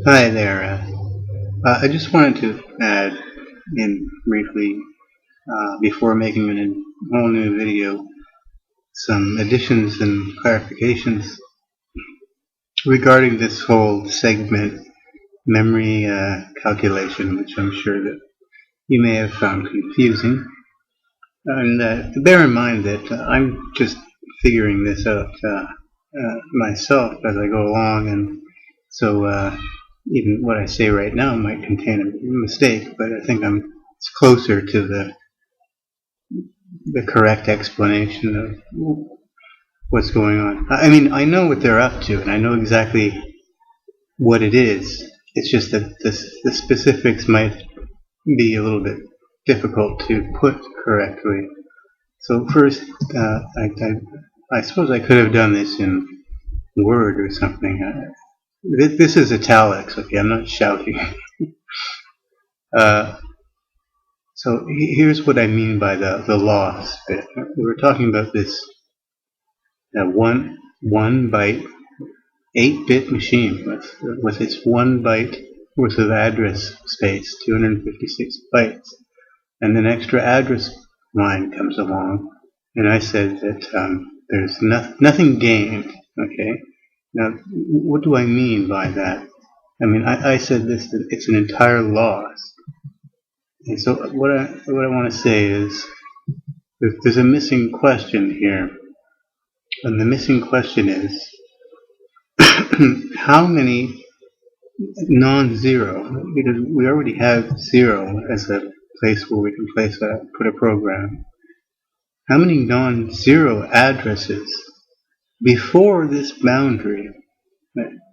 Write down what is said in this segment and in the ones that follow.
Hi there. I just wanted to add in briefly, before making a whole new video, some additions and clarifications regarding this whole segment memory calculation, which I'm sure that you may have found confusing. And bear in mind that I'm just figuring this out myself as I go along, and so even what I say right now might contain a mistake, but I think it's closer to the correct explanation of what's going on. I mean, I know what they're up to, and I know exactly what it is. It's just that the specifics might be a little bit difficult to put correctly. So first, I suppose I could have done this in Word or something. This is italics, okay? I'm not shouting. So here's what I mean by the loss bit. We were talking about this one byte, 8-bit machine with its 1 byte worth of address space, 256 bytes, and an extra address line comes along, and I said that there's nothing gained. Okay. Now, what do I mean by that? I mean, I said that it's an entire loss. And so what I want to say is there's a missing question here. And the missing question is how many non-zero, because we already have 0 as a place where we can put a program. How many non-zero addresses before this boundary,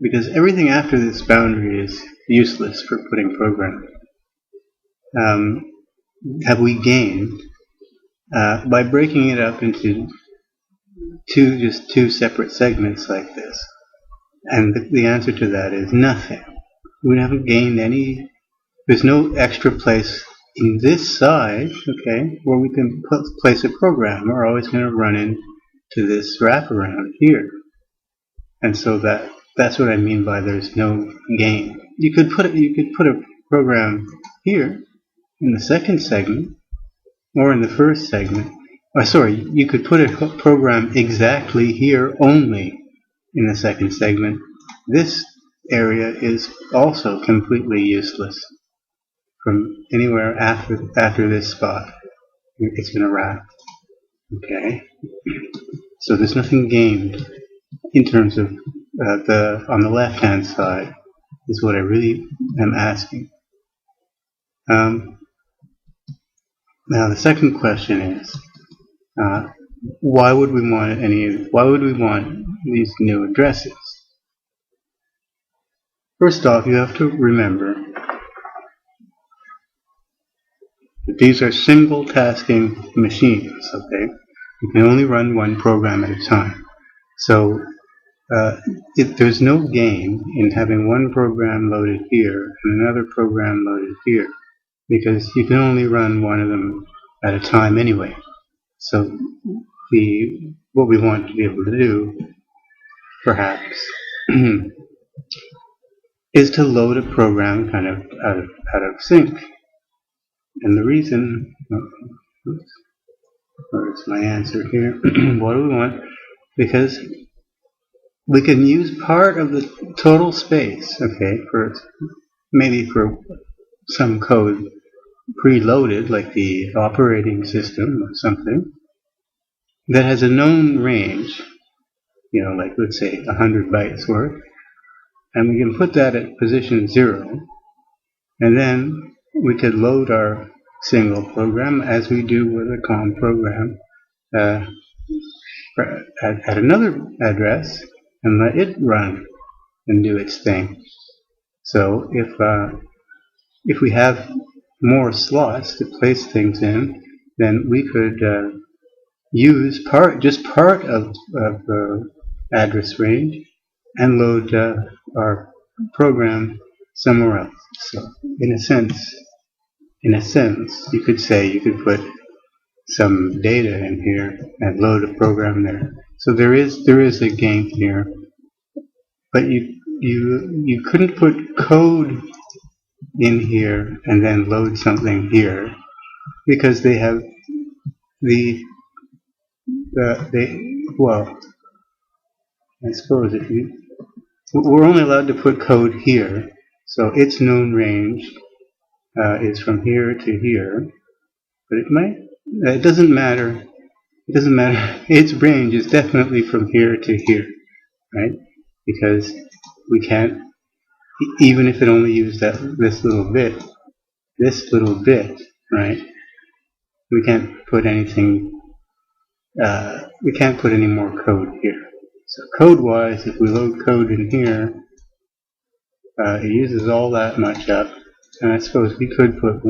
because everything after this boundary is useless for putting programs, have we gained by breaking it up into two separate segments like this? And the answer to that is nothing. We haven't gained any. There's no extra place in this side, okay, where we can place a program. We're always going to run into this wraparound here, and so that's what I mean by there's no gain. You could put a program here in the second segment, or in the first segment. You could put a program exactly here only in the second segment. This area is also completely useless from anywhere after this spot. It's been wrapped. Okay. So there's nothing gained in terms of on the left-hand side is what I really am asking. Now the second question is, why would we want these new addresses? First off, you have to remember that these are single tasking machines, okay? You can only run one program at a time. So there's no gain in having one program loaded here and another program loaded here, because you can only run one of them at a time anyway. So what we want to be able to do, perhaps, is to load a program kind of out of sync. And the reason, where's my answer here? What do we want? Because we can use part of the total space, okay, maybe for some code preloaded, like the operating system or something, that has a known range, like let's say 100 bytes worth, and we can put that at position 0, and then we could load our single program as we do with a COM program at another address and let it run and do its thing. So if we have more slots to place things in, then we could use just part of the address range and load our program somewhere else. So in a sense, you could say you could put some data in here and load a program there. So there is a gain here, but you couldn't put code in here and then load something here, because they have well, I suppose if we're only allowed to put code here, so its known range is from here to here, but it doesn't matter. It doesn't matter. Its range is definitely from here to here, right? Because we can't, even if it only used this little bit, right? We can't put anything. We can't put any more code here. So code-wise, if we load code in here, it uses all that much up, and I suppose we could put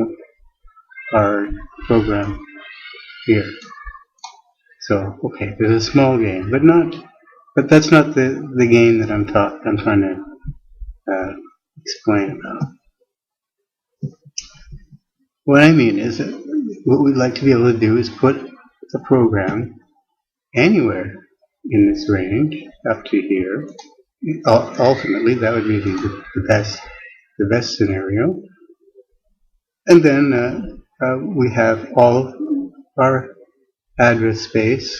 our program here. So okay, there's a small gain, but that's not the gain that I'm trying to explain about. What I mean is that what we'd like to be able to do is put the program anywhere in this range up to here. Ultimately, that would be the best scenario. And then we have all of our address space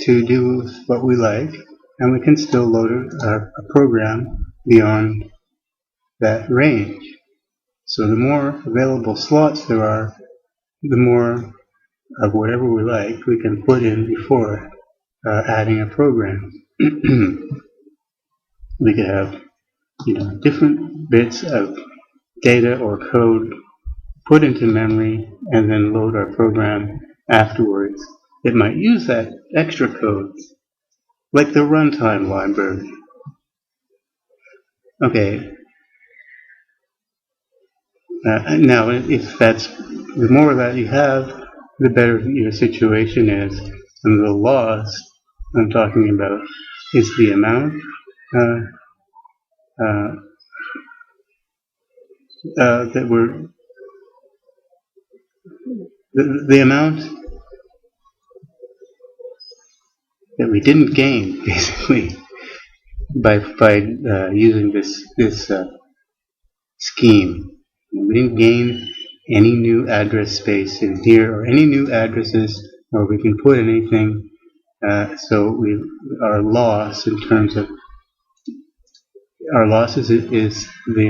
to do what we like, and we can still load a program beyond that range. So the more available slots there are, the more of whatever we like we can put in before adding a program. We could have, different bits of data or code put into memory and then load our program afterwards. It might use that extra code, like the runtime library. Okay. Now, if the more of that you have, the better your situation is. And the loss I'm talking about is the amount that we're the amount that we didn't gain, basically, by using this scheme. We didn't gain any new address space in here, or any new addresses, or we can put anything. So our loss in terms of our losses is the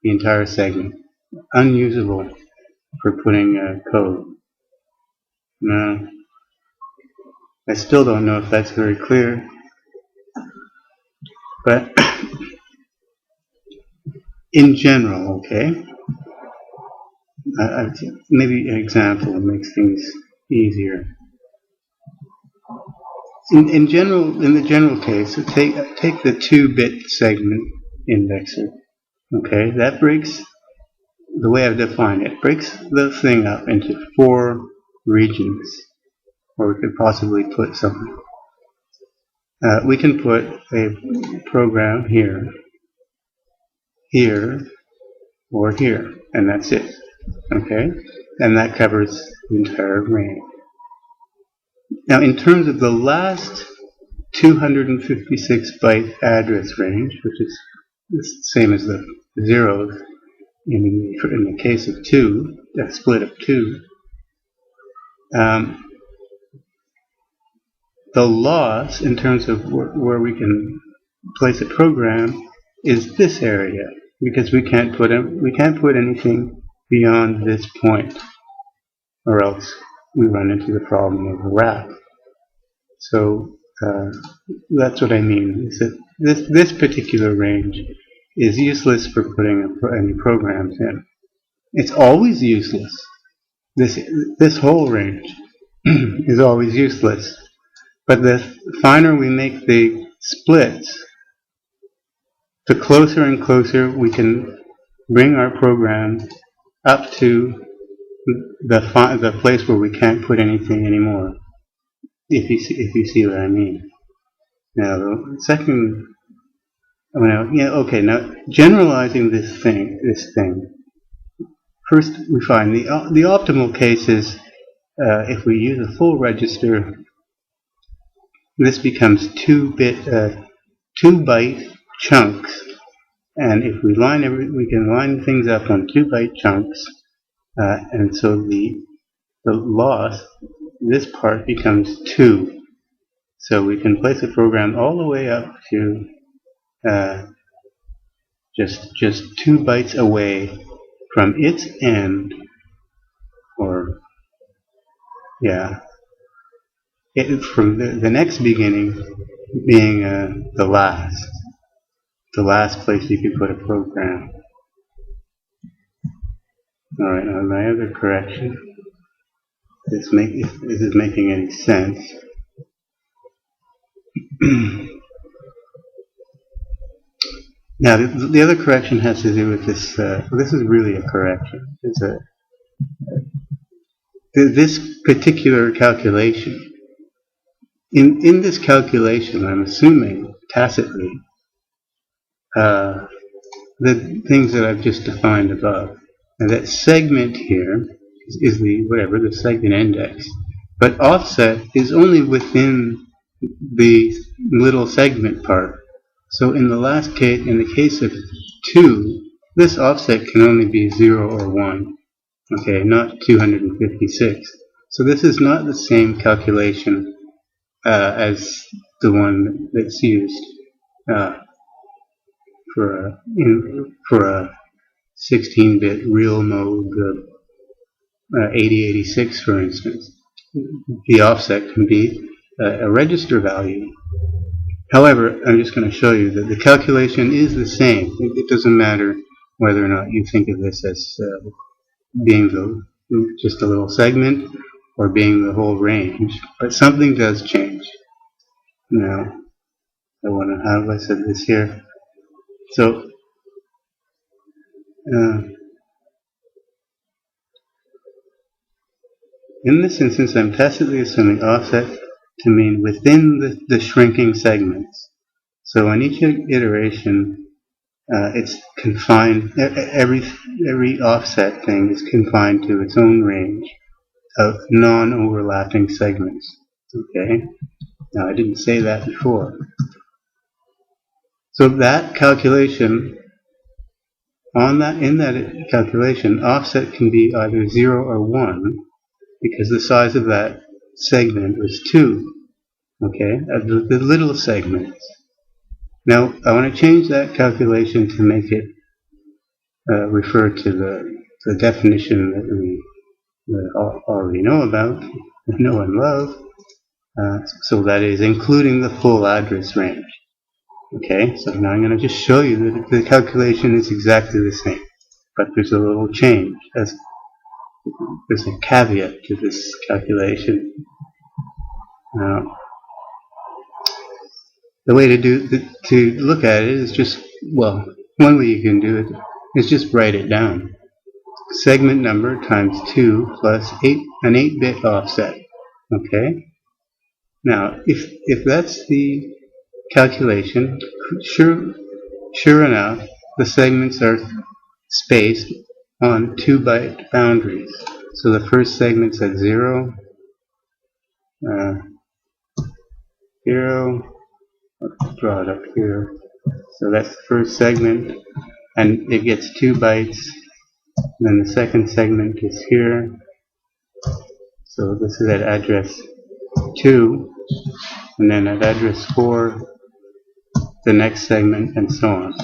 entire segment, unusable for putting code. Now, I still don't know if that's very clear, but in general, okay, maybe an example makes things easier. In the general case, so take the 2-bit segment indexer. Okay, that breaks, the way I've defined it, breaks the thing up into 4 regions, or we could possibly put something. We can put a program here, here, or here, and that's it. Okay, and that covers the entire range. Now, in terms of the last 256 byte address range, which is the same as the zeros in the case of 2, a split of 2, the loss in terms of where we can place a program is this area, because we can't put anything beyond this point, or else we run into the problem of a wrap. So that's what I mean. Is that this particular range is useless for putting any programs in. It's always useless. This whole range is always useless. But the finer we make the splits, the closer and closer we can bring our program up to the place where we can't put anything anymore. If you see what I mean. Now the second, now generalizing this thing. First, we find the optimal case is if we use a full register. This becomes 2 2-byte chunks, and if we we can line things up on 2-byte chunks, and so the loss, this part becomes 2. So we can place a program all the way up to just 2 bytes away from its end, or from the next beginning being the last place you could put a program. Alright, now my other correction, if this is making any sense. Now the other correction has to do with this, this is really a correction. This particular calculation. In this calculation, I'm assuming tacitly the things that I've just defined above. And that segment here is the segment index. But offset is only within the little segment part. So in the case of 2, this offset can only be 0 or 1. Okay, not 256. So this is not the same calculation as the one that's used for a 16-bit real mode 8086, for instance. The offset can be a register value. However, I'm just going to show you that the calculation is the same. It doesn't matter whether or not you think of this as being just a little segment or being the whole range, but something does change. Now, how have I said this here? So, in this instance, I'm tacitly assuming offset to mean within the shrinking segments. So on each iteration, it's confined. Every offset thing is confined to its own range of non-overlapping segments. Okay. Now I didn't say that before. So that calculation, in that calculation, offset can be either 0 or 1, because the size of that segment was 2. Okay, the little segments. Now I want to change that calculation to make it refer to the definition that we already know about, know and love. So that is including the full address range. Okay, so now I'm going to just show you that the calculation is exactly the same, but there's a little change. There's a caveat to this calculation. Now, the way to look at it is just, well, one way you can do it is just write it down. Segment number times 2 plus an 8-bit offset. Okay? Now, if that's the calculation, sure enough, the segments are spaced on 2-byte boundaries. So the first segment's at 0, 0, let's draw it up here. So that's the first segment, and it gets 2 bytes. Then the second segment is here. So this is at address 2, and then at address 4, the next segment, and so on.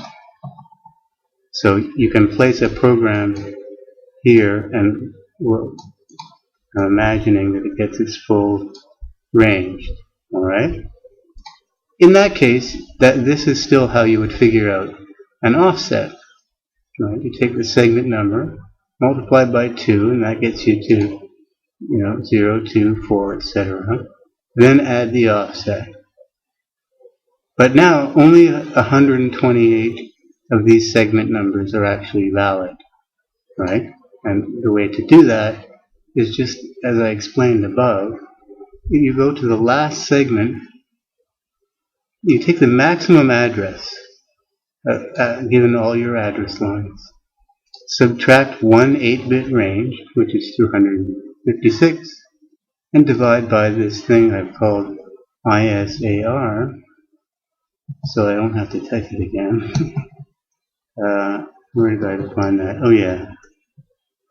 So you can place a program here, and I'm imagining that it gets its full range. Alright? In that case, this is still how you would figure out an offset. Right? You take the segment number, multiply by 2, and that gets you to 0, 2, 4, etc. Then add the offset. But now only 128 of these segment numbers are actually valid, right? And the way to do that is just as I explained above. You go to the last segment, you take the maximum address given all your address lines, subtract one 8-bit range, which is 256, and divide by this thing I've called ISAR, so I don't have to type it again. Where did I find that? Oh yeah.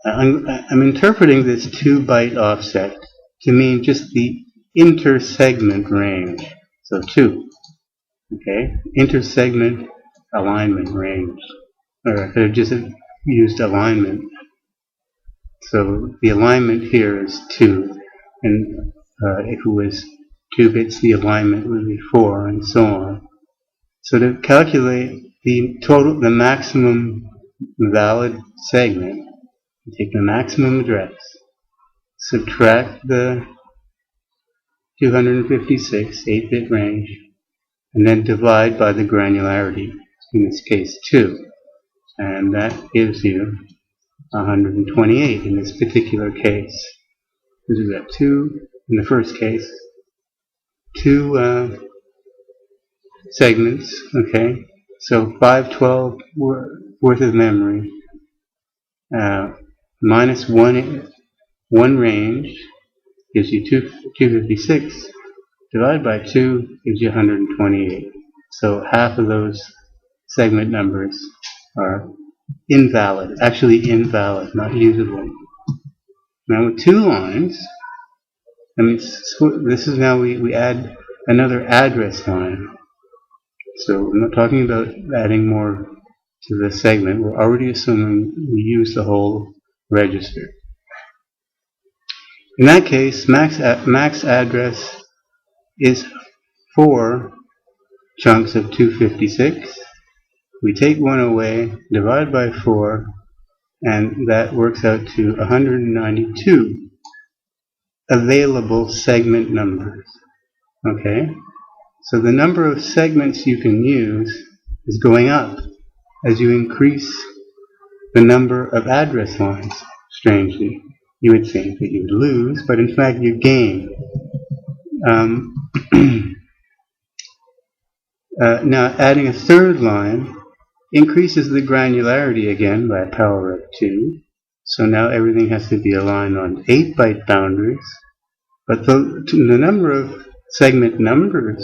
I'm interpreting this 2-byte offset to mean just the inter-segment range. So 2, okay? Inter-segment alignment range. Or I could have just used alignment. So the alignment here is 2, and if it was 2 bits, the alignment would be 4, and so on. So to calculate the total, the maximum valid segment, you take the maximum address, subtract the 256 8-bit range, and then divide by the granularity, in this case 2. And that gives you 128 in this particular case. Because we've got 2 in the first case, 2 segments, okay? So 512 worth of memory, minus 1 range gives you 256. Divided by 2 gives you 128. So half of those segment numbers are invalid, actually invalid, not usable. Now with 2 lines, I mean, this is now we add another address line. So we're not talking about adding more to the segment. We're already assuming we use the whole register. In that case, max address is 4 chunks of 256. We take 1 away, divide by 4, and that works out to 192 available segment numbers. Okay? So the number of segments you can use is going up as you increase the number of address lines. Strangely, you would think that you would lose, but in fact you gain. Now adding a third line increases the granularity again by a power of 2. So now everything has to be aligned on 8-byte boundaries. But the number of segment numbers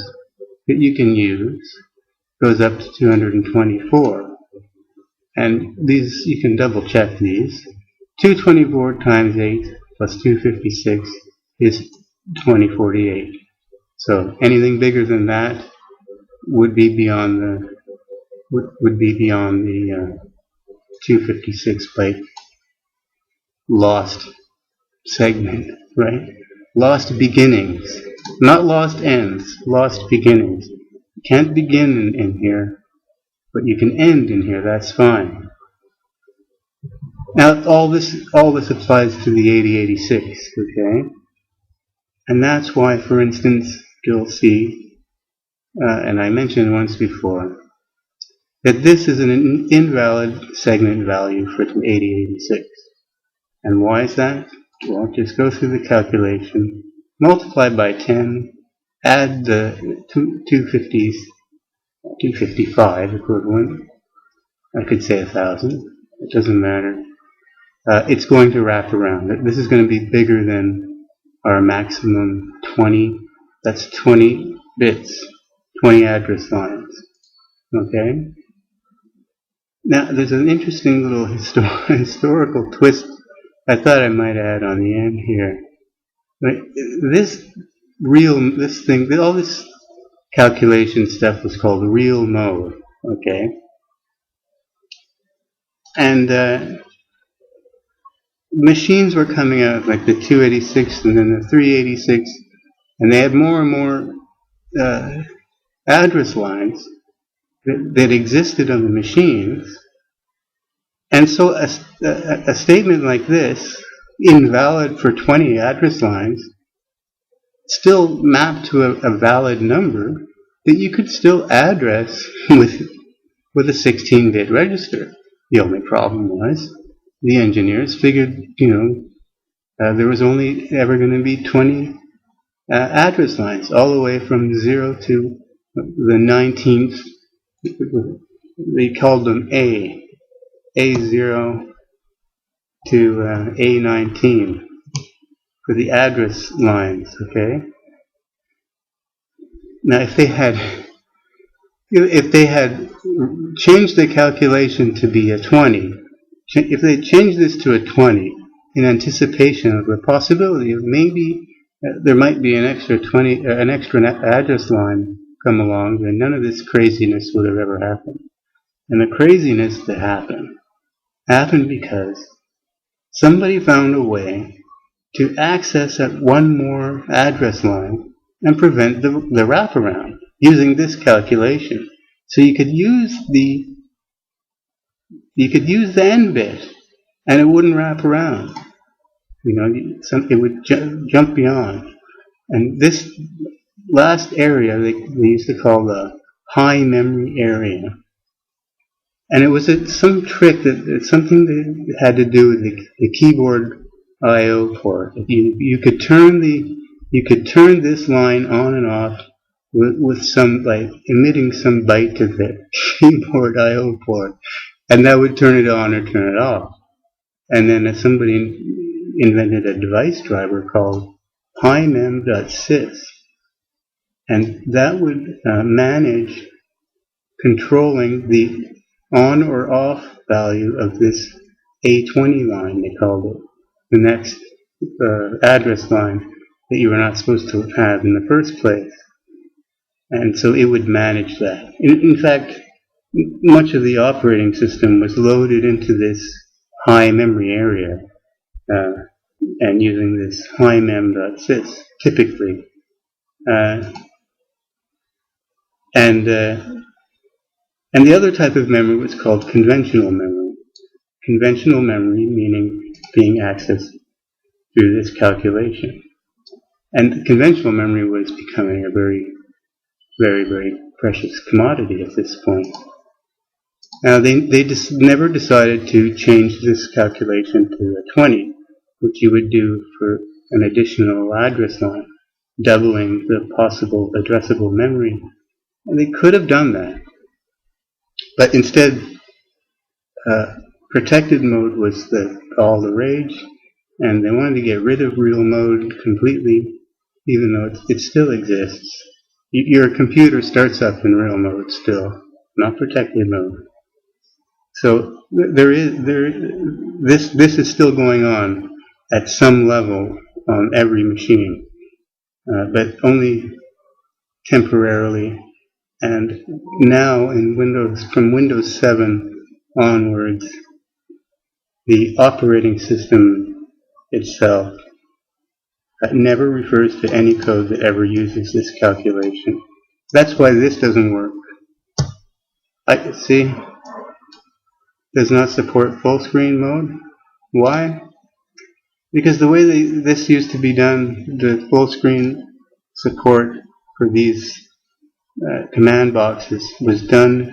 that you can use goes up to 224. And these, you can double check these. 224 times 8 plus 256 is 2048. So anything bigger than that would be beyond the 256 byte lost segment, right? Lost beginnings, not lost ends, lost beginnings. You can't begin in here, but you can end in here, that's fine. Now all this applies to the 8086, okay? And that's why, for instance, you'll see, and I mentioned once before, that this is an invalid segment value for 8086. And why is that? Well, just go through the calculation, multiply by 10, add the 255 equivalent. I could say 1,000. It doesn't matter. It's going to wrap around. This is going to be bigger than our maximum 20. That's 20 bits, 20 address lines. Okay? Now, there's an interesting little historical twist I thought I might add on the end here. This thing, all this calculation stuff was called real mode, okay? And machines were coming out like the 286 and then the 386, and they had more and more address lines that existed on the machines. And so a statement like this, invalid for 20 address lines, still mapped to a valid number that you could still address with a 16-bit register. The only problem was the engineers figured, there was only ever going to be 20 address lines, all the way from 0 to the 19th. They called them A0 to A19 for the address lines, okay? Now if they had if they had changed the calculation to be a 20, if they changed this to a 20 in anticipation of the possibility of maybe there might be an extra 20, an extra address line come along, then none of this craziness would have ever happened. And the craziness that happened because somebody found a way to access at one more address line and prevent the wraparound using this calculation. So you could use the end bit, and it wouldn't wrap around. It would jump beyond. And this last area they used to call the high memory area. And it was some trick something that had to do with the keyboard I/O port. You could turn this line on and off with some, like, emitting some byte to the keyboard I/O port, and that would turn it on or turn it off. And then somebody invented a device driver called HIMEM.SYS, and that would manage controlling the on or off value of this A20 line, they called it, the next address line that you were not supposed to have in the first place. And so it would manage that. In fact, much of the operating system was loaded into this high memory area and using this HIMEM.SYS typically. And the other type of memory was called conventional memory. Conventional memory meaning being accessed through this calculation. And conventional memory was becoming a very, very, very precious commodity at this point. Now they just never decided to change this calculation to a 20, which you would do for an additional address line, doubling the possible addressable memory. And they could have done that. But instead, protected mode was all the rage, and they wanted to get rid of real mode completely, even though it still exists. Your computer starts up in real mode still, not protected mode. So this is still going on at some level on every machine, but only temporarily. And now in from Windows 7 onwards, the operating system itself never refers to any code that ever uses this calculation. That's why this doesn't work. See, does not support full screen mode. Why? Because the way this used to be done, the full screen support for these command boxes was done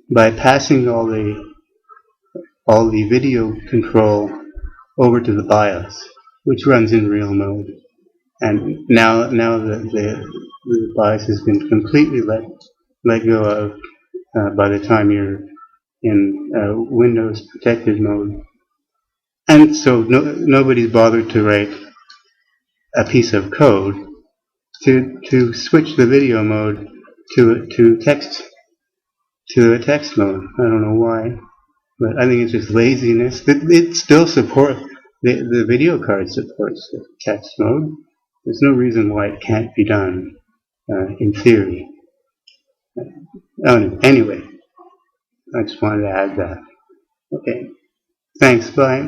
by passing all the video control over to the BIOS, which runs in real mode. And now that the BIOS has been completely let go of by the time you're in Windows protected mode, and so nobody's bothered to write a piece of code to switch the video mode to a text mode. I don't know why, but I think it's just laziness. It still supports the video card supports the text mode. There's no reason why it can't be done in theory. Anyway, I just wanted to add that. Okay, thanks. Bye.